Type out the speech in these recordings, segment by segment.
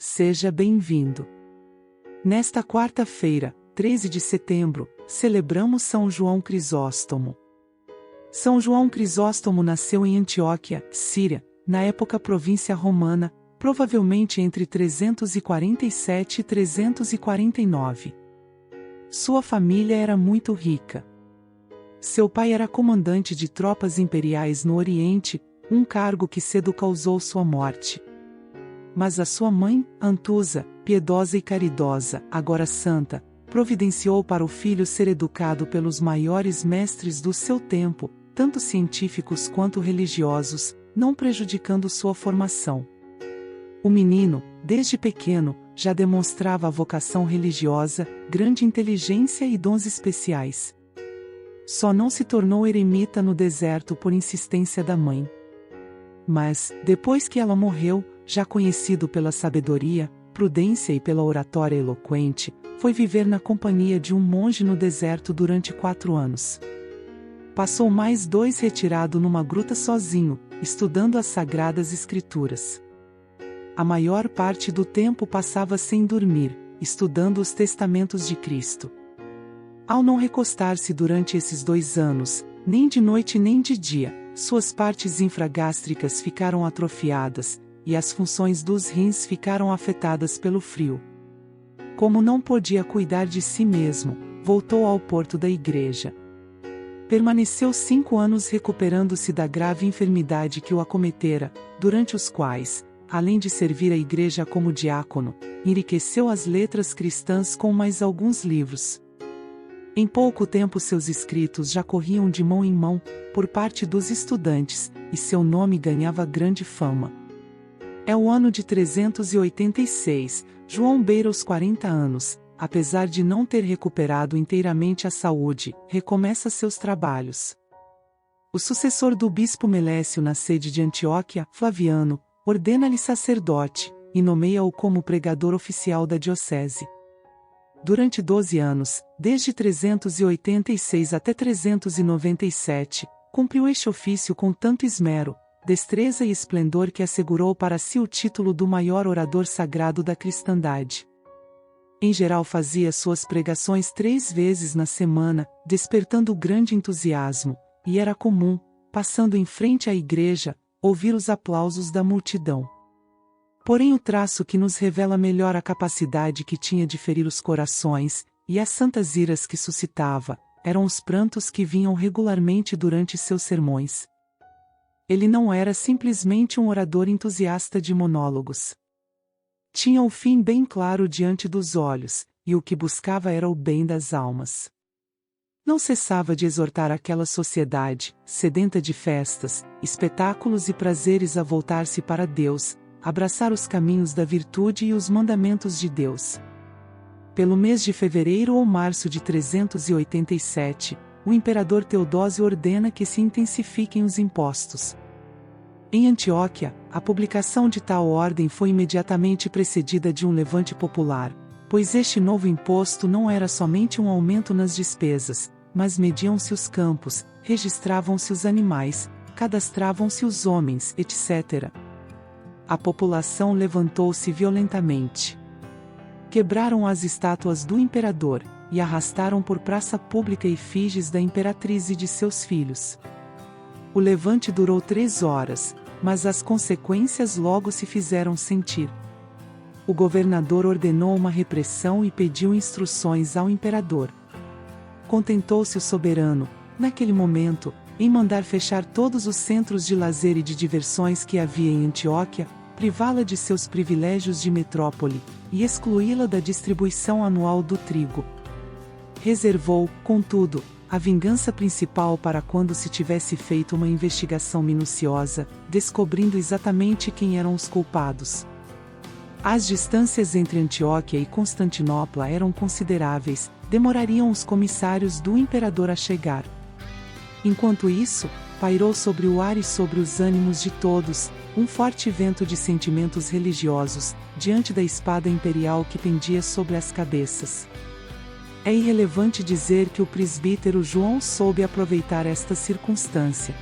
Seja bem-vindo. Nesta quarta-feira, 13 de setembro, celebramos São João Crisóstomo. São João Crisóstomo nasceu em Antioquia, Síria, na época província romana, provavelmente entre 347 e 349. Sua família era muito rica. Seu pai era comandante de tropas imperiais no Oriente, um cargo que cedo causou sua morte. Mas a sua mãe, Antusa, piedosa e caridosa, agora santa, providenciou para o filho ser educado pelos maiores mestres do seu tempo, tanto científicos quanto religiosos, não prejudicando sua formação. O menino, desde pequeno, já demonstrava a vocação religiosa, grande inteligência e dons especiais. Só não se tornou eremita no deserto por insistência da mãe. Mas, depois que ela morreu, já conhecido pela sabedoria, prudência e pela oratória eloquente, foi viver na companhia de um monge no deserto durante 4 anos. Passou mais 2 retirado numa gruta sozinho, estudando as Sagradas Escrituras. A maior parte do tempo passava sem dormir, estudando os testamentos de Cristo. Ao não recostar-se durante esses 2 anos, nem de noite nem de dia, suas partes infragástricas ficaram atrofiadas, e as funções dos rins ficaram afetadas pelo frio. Como não podia cuidar de si mesmo, voltou ao porto da igreja. Permaneceu 5 anos recuperando-se da grave enfermidade que o acometera, durante os quais, além de servir a igreja como diácono, enriqueceu as letras cristãs com mais alguns livros. Em pouco tempo seus escritos já corriam de mão em mão, por parte dos estudantes, e seu nome ganhava grande fama. É o ano de 386, João beira os 40 anos, apesar de não ter recuperado inteiramente a saúde, recomeça seus trabalhos. O sucessor do bispo Melécio na sede de Antioquia, Flaviano, ordena-lhe sacerdote, e nomeia-o como pregador oficial da diocese. Durante 12 anos, desde 386 até 397, cumpriu este ofício com tanto esmero, destreza e esplendor que assegurou para si o título do maior orador sagrado da cristandade. Em geral fazia suas pregações 3 vezes na semana, despertando grande entusiasmo, e era comum, passando em frente à igreja, ouvir os aplausos da multidão. Porém o traço que nos revela melhor a capacidade que tinha de ferir os corações, e as santas iras que suscitava, eram os prantos que vinham regularmente durante seus sermões. Ele não era simplesmente um orador entusiasta de monólogos. Tinha o fim bem claro diante dos olhos, e o que buscava era o bem das almas. Não cessava de exortar aquela sociedade, sedenta de festas, espetáculos e prazeres a voltar-se para Deus, abraçar os caminhos da virtude e os mandamentos de Deus. Pelo mês de fevereiro ou março de 387, o imperador Teodósio ordena que se intensifiquem os impostos. Em Antioquia, a publicação de tal ordem foi imediatamente precedida de um levante popular, pois este novo imposto não era somente um aumento nas despesas, mas mediam-se os campos, registravam-se os animais, cadastravam-se os homens, etc. A população levantou-se violentamente. Quebraram as estátuas do imperador, e arrastaram por praça pública efígies da imperatriz e de seus filhos. O levante durou 3 horas, mas as consequências logo se fizeram sentir. O governador ordenou uma repressão e pediu instruções ao imperador. Contentou-se o soberano, naquele momento, em mandar fechar todos os centros de lazer e de diversões que havia em Antioquia, privá-la de seus privilégios de metrópole, e excluí-la da distribuição anual do trigo. Reservou, contudo, a vingança principal para quando se tivesse feito uma investigação minuciosa, descobrindo exatamente quem eram os culpados. As distâncias entre Antioquia e Constantinopla eram consideráveis, demorariam os comissários do imperador a chegar. Enquanto isso, pairou sobre o ar e sobre os ânimos de todos, um forte vento de sentimentos religiosos, diante da espada imperial que pendia sobre as cabeças. É irrelevante dizer que o presbítero João soube aproveitar esta circunstância.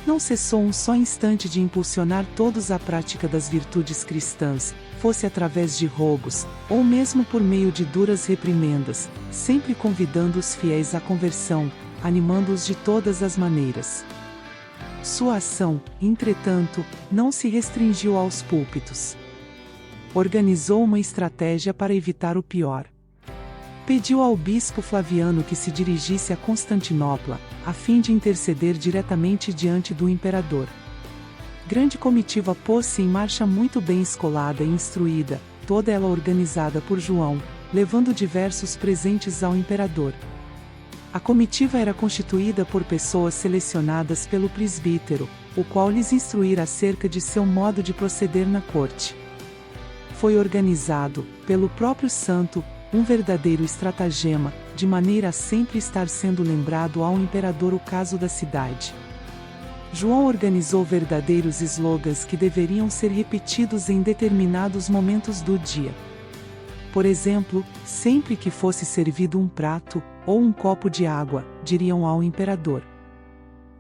não cessou um só instante de impulsionar todos à prática das virtudes cristãs, fosse através de rogos, ou mesmo por meio de duras reprimendas, sempre convidando os fiéis à conversão, animando-os de todas as maneiras. Sua ação, entretanto, não se restringiu aos púlpitos. Organizou uma estratégia para evitar o pior. Pediu ao bispo Flaviano que se dirigisse a Constantinopla, a fim de interceder diretamente diante do imperador. Grande comitiva pôs-se em marcha muito bem escolada e instruída, toda ela organizada por João, levando diversos presentes ao imperador. A comitiva era constituída por pessoas selecionadas pelo presbítero, o qual lhes instruíra acerca de seu modo de proceder na corte. Foi organizado, pelo próprio santo, um verdadeiro estratagema, de maneira a sempre estar sendo lembrado ao imperador o caso da cidade. João organizou verdadeiros slogans que deveriam ser repetidos em determinados momentos do dia. Por exemplo, sempre que fosse servido um prato, ou um copo de água, diriam ao imperador: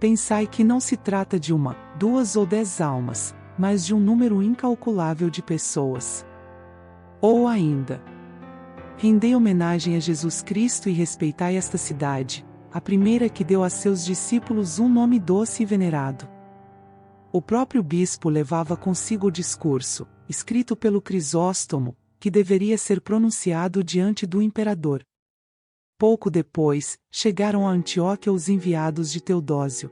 pensai que não se trata de uma, 2 ou 10 almas, mas de um número incalculável de pessoas. Ou ainda: rendei homenagem a Jesus Cristo e respeitai esta cidade, a primeira que deu a seus discípulos um nome doce e venerado. O próprio bispo levava consigo o discurso, escrito pelo Crisóstomo, que deveria ser pronunciado diante do imperador. Pouco depois, chegaram a Antioquia os enviados de Teodósio.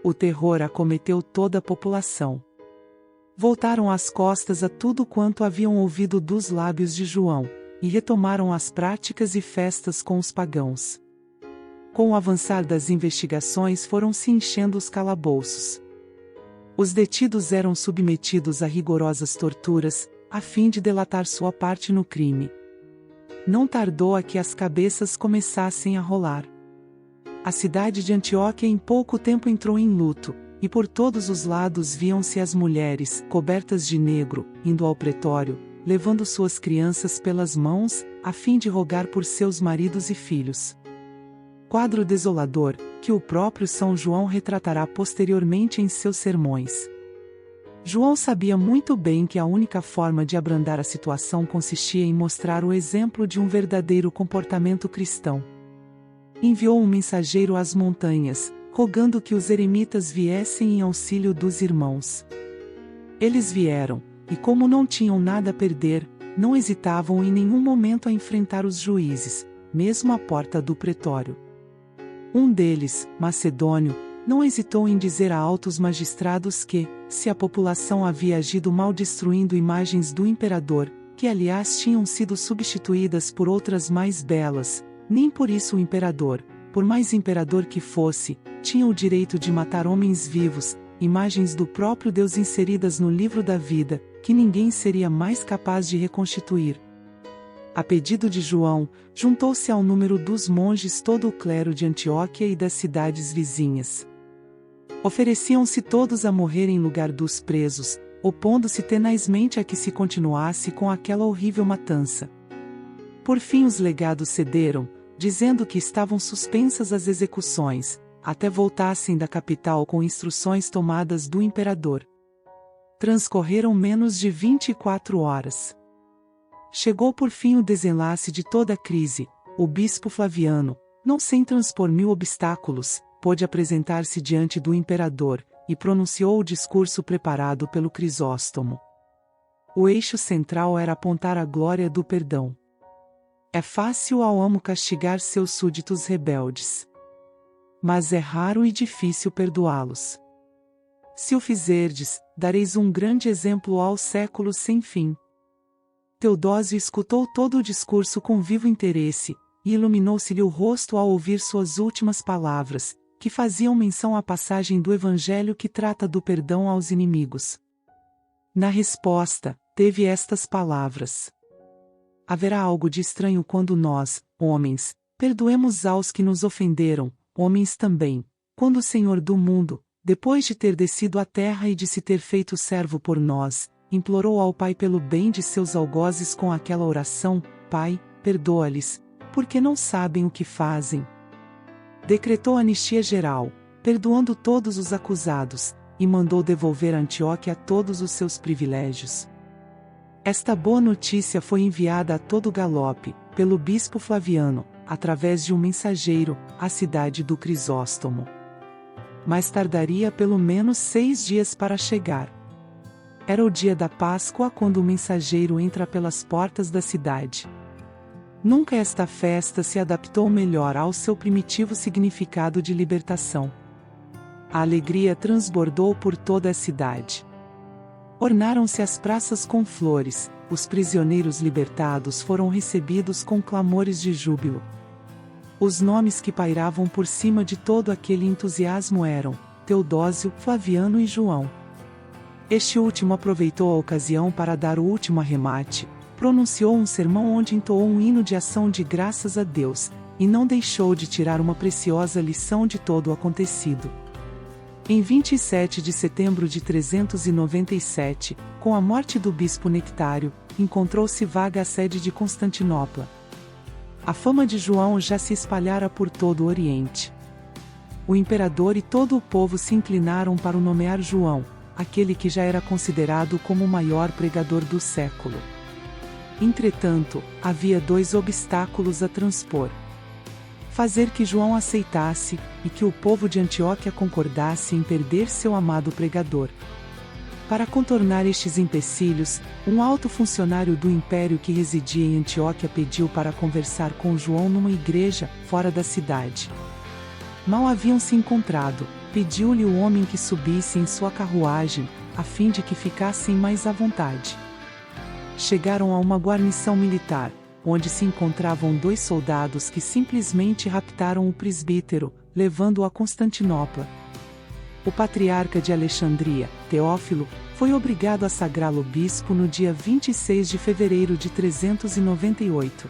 O terror acometeu toda a população. Voltaram as costas a tudo quanto haviam ouvido dos lábios de João, e retomaram as práticas e festas com os pagãos. Com o avançar das investigações foram se enchendo os calabouços. Os detidos eram submetidos a rigorosas torturas, a fim de delatar sua parte no crime. Não tardou a que as cabeças começassem a rolar. A cidade de Antioquia em pouco tempo entrou em luto, e por todos os lados viam-se as mulheres, cobertas de negro, indo ao pretório, levando suas crianças pelas mãos, a fim de rogar por seus maridos e filhos. Quadro desolador, que o próprio São João retratará posteriormente em seus sermões. João sabia muito bem que a única forma de abrandar a situação consistia em mostrar o exemplo de um verdadeiro comportamento cristão. Enviou um mensageiro às montanhas, rogando que os eremitas viessem em auxílio dos irmãos. Eles vieram, e como não tinham nada a perder, não hesitavam em nenhum momento a enfrentar os juízes, mesmo à porta do pretório. Um deles, Macedônio, não hesitou em dizer a altos magistrados que, se a população havia agido mal destruindo imagens do imperador, que aliás tinham sido substituídas por outras mais belas, nem por isso o imperador, por mais imperador que fosse, tinha o direito de matar homens vivos, imagens do próprio Deus inseridas no livro da vida, que ninguém seria mais capaz de reconstituir. A pedido de João, juntou-se ao número dos monges todo o clero de Antioquia e das cidades vizinhas. Ofereciam-se todos a morrer em lugar dos presos, opondo-se tenazmente a que se continuasse com aquela horrível matança. Por fim os legados cederam, dizendo que estavam suspensas as execuções, até voltassem da capital com instruções tomadas do imperador. Transcorreram menos de 24 horas. Chegou por fim o desenlace de toda a crise. O bispo Flaviano, não sem transpor 1000 obstáculos, pôde apresentar-se diante do imperador, e pronunciou o discurso preparado pelo Crisóstomo. O eixo central era apontar a glória do perdão. É fácil ao amo castigar seus súditos rebeldes. Mas é raro e difícil perdoá-los. Se o fizerdes, dareis um grande exemplo aos séculos sem fim. Teodósio escutou todo o discurso com vivo interesse, e iluminou-se-lhe o rosto ao ouvir suas últimas palavras, que faziam menção à passagem do Evangelho que trata do perdão aos inimigos. Na resposta, teve estas palavras: haverá algo de estranho quando nós, homens, perdoemos aos que nos ofenderam, homens também, quando o Senhor do mundo, depois de ter descido à terra e de se ter feito servo por nós, implorou ao Pai pelo bem de seus algozes com aquela oração: Pai, perdoa-lhes, porque não sabem o que fazem. Decretou anistia geral, perdoando todos os acusados, e mandou devolver a Antioquia todos os seus privilégios. Esta boa notícia foi enviada a todo galope, pelo bispo Flaviano, através de um mensageiro, à cidade do Crisóstomo. Mas tardaria pelo menos 6 dias para chegar. Era o dia da Páscoa quando o mensageiro entra pelas portas da cidade. Nunca esta festa se adaptou melhor ao seu primitivo significado de libertação. A alegria transbordou por toda a cidade. Ornaram-se as praças com flores, os prisioneiros libertados foram recebidos com clamores de júbilo. Os nomes que pairavam por cima de todo aquele entusiasmo eram Teodósio, Flaviano e João. Este último aproveitou a ocasião para dar o último arremate, pronunciou um sermão onde entoou um hino de ação de graças a Deus, e não deixou de tirar uma preciosa lição de todo o acontecido. Em 27 de setembro de 397, com a morte do bispo Nectário, encontrou-se vaga a sede de Constantinopla. A fama de João já se espalhara por todo o Oriente. O imperador e todo o povo se inclinaram para o nomear João, aquele que já era considerado como o maior pregador do século. Entretanto, havia 2 obstáculos a transpor. Fazer que João aceitasse, e que o povo de Antioquia concordasse em perder seu amado pregador. Para contornar estes empecilhos, um alto funcionário do império que residia em Antioquia pediu para conversar com João numa igreja, fora da cidade. Mal haviam se encontrado, pediu-lhe o homem que subisse em sua carruagem, a fim de que ficassem mais à vontade. Chegaram a uma guarnição militar, onde se encontravam 2 soldados que simplesmente raptaram o presbítero, levando-o a Constantinopla. O patriarca de Alexandria, Teófilo, foi obrigado a sagrá-lo bispo no dia 26 de fevereiro de 398.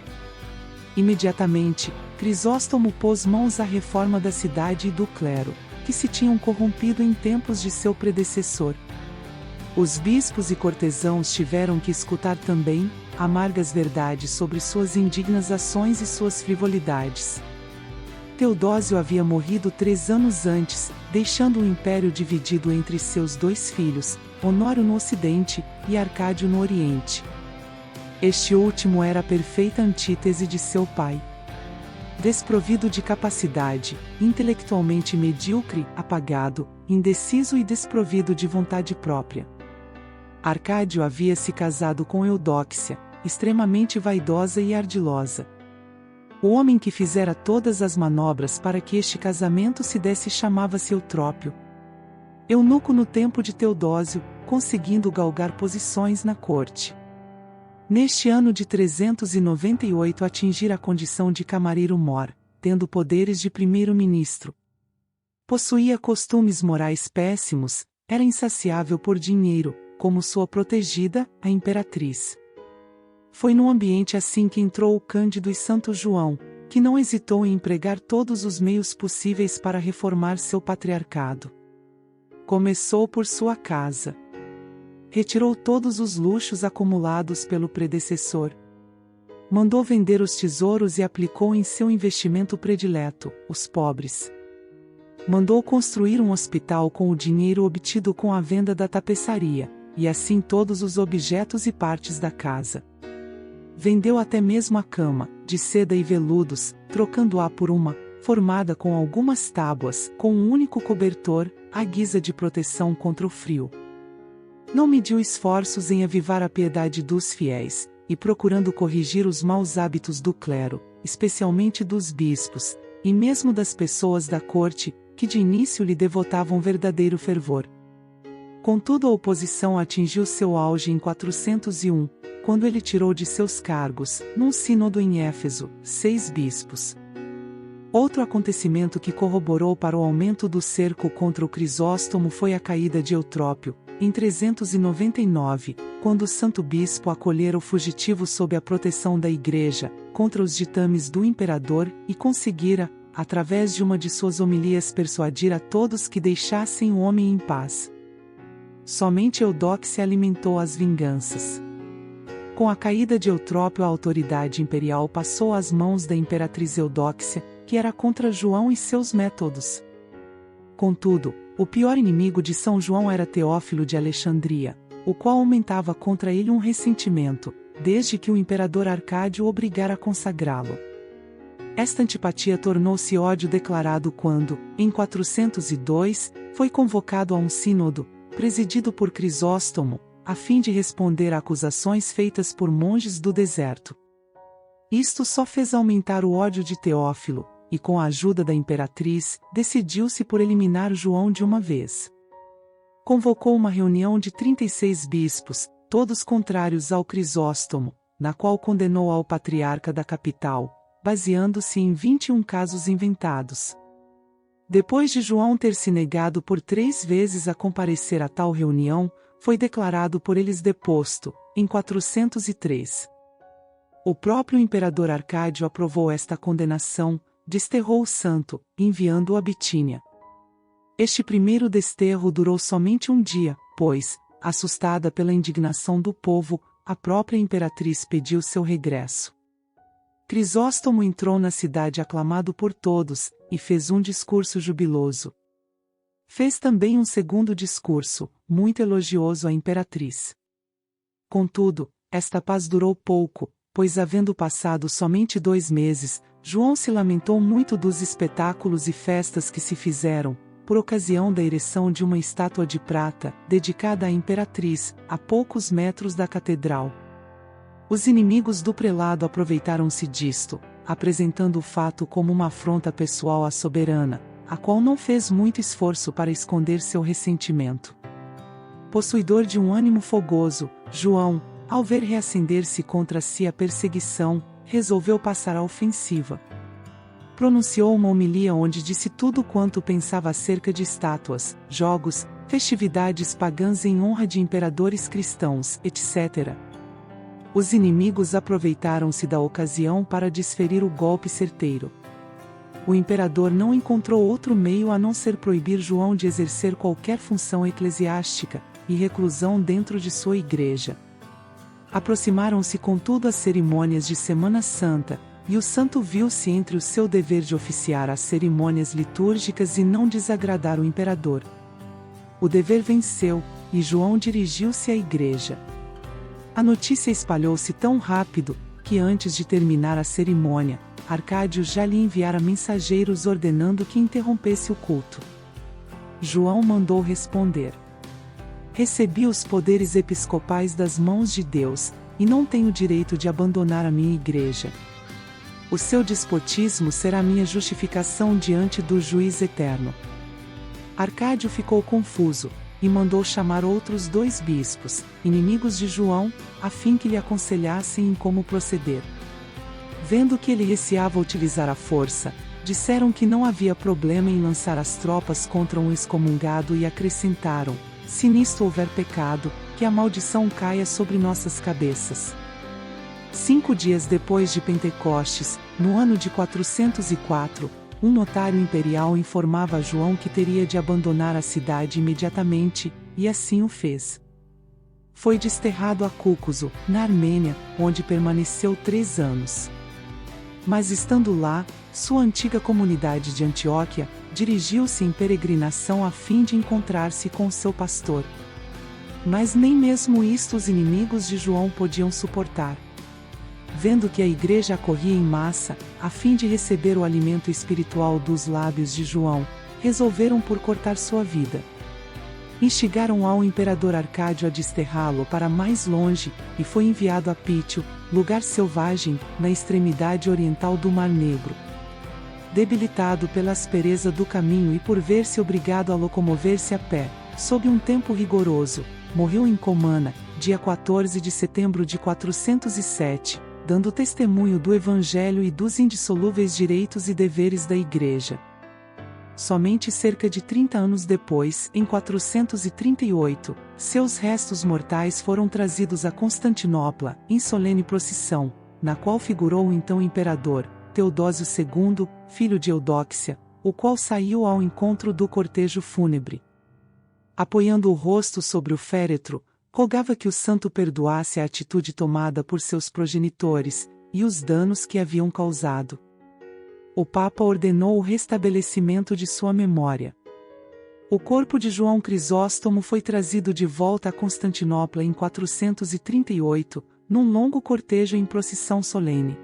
Imediatamente, Crisóstomo pôs mãos à reforma da cidade e do clero, que se tinham corrompido em tempos de seu predecessor. Os bispos e cortesãos tiveram que escutar também amargas verdades sobre suas indignas ações e suas frivolidades. Teodósio havia morrido 3 anos antes, deixando o império dividido entre seus 2 filhos, Honório no Ocidente e Arcádio no Oriente. Este último era a perfeita antítese de seu pai. Desprovido de capacidade, intelectualmente medíocre, apagado, indeciso e desprovido de vontade própria. Arcádio havia se casado com Eudóxia, extremamente vaidosa e ardilosa. O homem que fizera todas as manobras para que este casamento se desse chamava-se Eutrópio. Eunuco no tempo de Teodósio, conseguindo galgar posições na corte. Neste ano de 398 atingira a condição de camareiro-mor, tendo poderes de primeiro-ministro. Possuía costumes morais péssimos, era insaciável por dinheiro, como sua protegida, a imperatriz. Foi num ambiente assim que entrou o cândido e santo João, que não hesitou em empregar todos os meios possíveis para reformar seu patriarcado. Começou por sua casa. Retirou todos os luxos acumulados pelo predecessor. Mandou vender os tesouros e aplicou em seu investimento predileto, os pobres. Mandou construir um hospital com o dinheiro obtido com a venda da tapeçaria, e assim todos os objetos e partes da casa. Vendeu até mesmo a cama, de seda e veludos, trocando-a por uma, formada com algumas tábuas, com um único cobertor, à guisa de proteção contra o frio. Não mediu esforços em avivar a piedade dos fiéis, e procurando corrigir os maus hábitos do clero, especialmente dos bispos, e mesmo das pessoas da corte, que de início lhe devotavam verdadeiro fervor. Contudo, a oposição atingiu seu auge em 401, quando ele tirou de seus cargos, num sínodo em Éfeso, 6 bispos. Outro acontecimento que corroborou para o aumento do cerco contra o Crisóstomo foi a caída de Eutrópio, em 399, quando o santo bispo acolhera o fugitivo sob a proteção da igreja, contra os ditames do imperador, e conseguira, através de uma de suas homilias, persuadir a todos que deixassem o homem em paz. Somente Eudóxia alimentou as vinganças. Com a caída de Eutrópio, a autoridade imperial passou às mãos da imperatriz Eudóxia, que era contra João e seus métodos. Contudo, o pior inimigo de São João era Teófilo de Alexandria, o qual aumentava contra ele um ressentimento, desde que o imperador Arcádio o obrigara a consagrá-lo. Esta antipatia tornou-se ódio declarado quando, em 402, foi convocado a um sínodo, presidido por Crisóstomo, a fim de responder a acusações feitas por monges do deserto. Isto só fez aumentar o ódio de Teófilo, e com a ajuda da imperatriz, decidiu-se por eliminar João de uma vez. Convocou uma reunião de 36 bispos, todos contrários ao Crisóstomo, na qual condenou ao patriarca da capital, baseando-se em 21 casos inventados. Depois de João ter se negado por 3 vezes a comparecer a tal reunião, foi declarado por eles deposto, em 403. O próprio imperador Arcádio aprovou esta condenação, desterrou o santo, enviando-o a Bitínia. Este primeiro desterro durou somente um dia, pois, assustada pela indignação do povo, a própria imperatriz pediu seu regresso. Crisóstomo entrou na cidade aclamado por todos, e fez um discurso jubiloso. Fez também um segundo discurso, muito elogioso à imperatriz. Contudo, esta paz durou pouco, pois havendo passado somente 2 meses, João se lamentou muito dos espetáculos e festas que se fizeram, por ocasião da ereção de uma estátua de prata, dedicada à imperatriz, a poucos metros da catedral. Os inimigos do prelado aproveitaram-se disto, apresentando o fato como uma afronta pessoal à soberana, a qual não fez muito esforço para esconder seu ressentimento. Possuidor de um ânimo fogoso, João, ao ver reacender-se contra si a perseguição, resolveu passar à ofensiva. Pronunciou uma homilia onde disse tudo quanto pensava acerca de estátuas, jogos, festividades pagãs em honra de imperadores cristãos, etc. Os inimigos aproveitaram-se da ocasião para desferir o golpe certeiro. O imperador não encontrou outro meio a não ser proibir João de exercer qualquer função eclesiástica, e reclusão dentro de sua igreja. Aproximaram-se contudo as cerimônias de Semana Santa, e o santo viu-se entre o seu dever de oficiar as cerimônias litúrgicas e não desagradar o imperador. O dever venceu, e João dirigiu-se à igreja. A notícia espalhou-se tão rápido, que antes de terminar a cerimônia, Arcádio já lhe enviara mensageiros ordenando que interrompesse o culto. João mandou responder: recebi os poderes episcopais das mãos de Deus, e não tenho direito de abandonar a minha igreja. O seu despotismo será minha justificação diante do juiz eterno. Arcádio ficou confuso, e mandou chamar outros 2 bispos, inimigos de João, a fim que lhe aconselhassem em como proceder. Vendo que ele receava utilizar a força, disseram que não havia problema em lançar as tropas contra um excomungado e acrescentaram: se nisto houver pecado, que a maldição caia sobre nossas cabeças. 5 dias depois de Pentecostes, no ano de 404, um notário imperial informava a João que teria de abandonar a cidade imediatamente, e assim o fez. Foi desterrado a Cúcuso, na Armênia, onde permaneceu 3 anos. Mas estando lá, sua antiga comunidade de Antioquia, dirigiu-se em peregrinação a fim de encontrar-se com seu pastor. Mas nem mesmo isto os inimigos de João podiam suportar. Vendo que a igreja acorria em massa, a fim de receber o alimento espiritual dos lábios de João, resolveram por cortar sua vida. Instigaram ao imperador Arcádio a desterrá-lo para mais longe, e foi enviado a Pítio, lugar selvagem, na extremidade oriental do Mar Negro. Debilitado pela aspereza do caminho e por ver-se obrigado a locomover-se a pé, sob um tempo rigoroso, morreu em Comana, dia 14 de setembro de 407, dando testemunho do Evangelho e dos indissolúveis direitos e deveres da Igreja. Somente cerca de 30 anos depois, em 438, seus restos mortais foram trazidos a Constantinopla, em solene procissão, na qual figurou o então imperador, Teodósio II, filho de Eudóxia, o qual saiu ao encontro do cortejo fúnebre. Apoiando o rosto sobre o féretro, rogava que o santo perdoasse a atitude tomada por seus progenitores, e os danos que haviam causado. O Papa ordenou o restabelecimento de sua memória. O corpo de João Crisóstomo foi trazido de volta a Constantinopla em 438, num longo cortejo em procissão solene.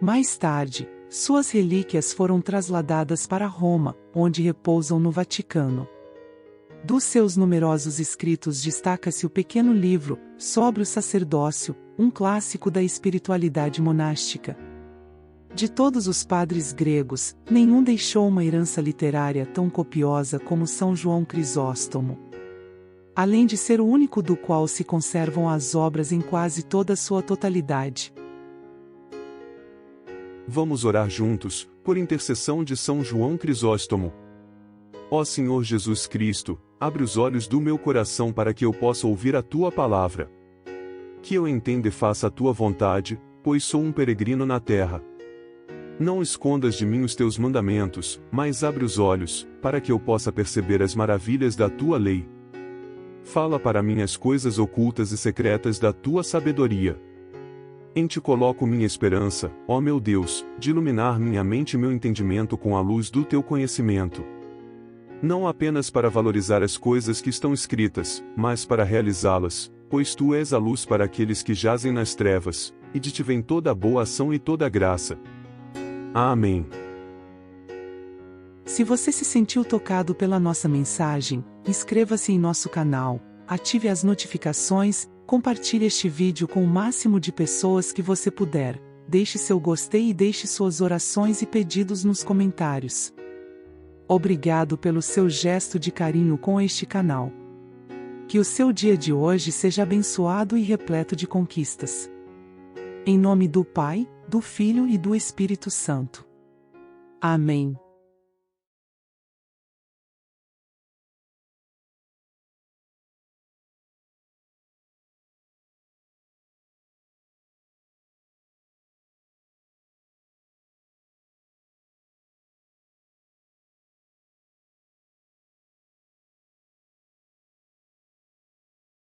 Mais tarde, suas relíquias foram trasladadas para Roma, onde repousam no Vaticano. Dos seus numerosos escritos destaca-se o pequeno livro, Sobre o Sacerdócio, um clássico da espiritualidade monástica. De todos os padres gregos, nenhum deixou uma herança literária tão copiosa como São João Crisóstomo. Além de ser o único do qual se conservam as obras em quase toda sua totalidade. Vamos orar juntos, por intercessão de São João Crisóstomo. Ó Senhor Jesus Cristo, abre os olhos do meu coração para que eu possa ouvir a Tua palavra. Que eu entenda e faça a Tua vontade, pois sou um peregrino na terra. Não escondas de mim os Teus mandamentos, mas abre os olhos, para que eu possa perceber as maravilhas da Tua lei. Fala para mim as coisas ocultas e secretas da Tua sabedoria. Em Ti coloco minha esperança, ó meu Deus, de iluminar minha mente e meu entendimento com a luz do Teu conhecimento. Não apenas para valorizar as coisas que estão escritas, mas para realizá-las, pois Tu és a luz para aqueles que jazem nas trevas, e de Ti vem toda a boa ação e toda a graça. Amém. Se você se sentiu tocado pela nossa mensagem, inscreva-se em nosso canal, ative as notificações, compartilhe este vídeo com o máximo de pessoas que você puder, deixe seu gostei e deixe suas orações e pedidos nos comentários. Obrigado pelo seu gesto de carinho com este canal. Que o seu dia de hoje seja abençoado e repleto de conquistas. Em nome do Pai, do Filho e do Espírito Santo. Amém.